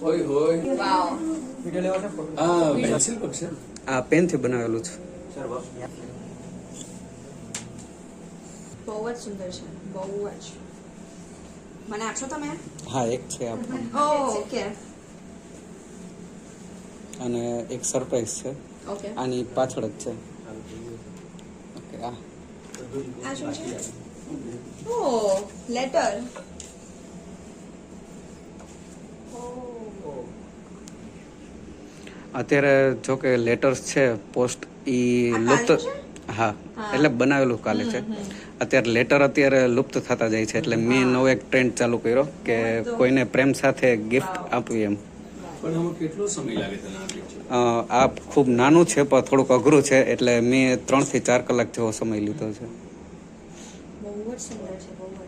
હોય હોય વાવ પેન્સિલ પર છે આ પેનથી બનાવેલું છે. બહુ જ સુંદર છે, બહુ જ. મને આપશો તમે? હા, એક છે આપણને. ઓકે અને એક સરપ્રાઈઝ છે, ઓકે. આની પાછળ જ છે. ઓકે, આ આ શું છે? ઓ લેટર. અત્યારે જો કે લેટર્સ છે પોસ્ટ ઈ આ લુપ્ત, કાલનું છે? હા, હા. એટલે બનાવેલું કાલે છે. અત્યારે લેટર અત્યારે લુપ્ત થતા જાય છે, એટલે મેં નવો એક ટ્રેન્ડ ચાલુ કર્યો કે કોઈને પ્રેમ સાથે ગિફ્ટ આપવી એમ. પણ આમાં કેટલો સમય લાગે તને આ picture? આ ખૂબ નાનું છે પણ થોડુંક અઘરું છે, એટલે મેં 3 થી 4 કલાક જેવો સમય લીધો છે. બહુ જ સુંદર છે, બહુ જ.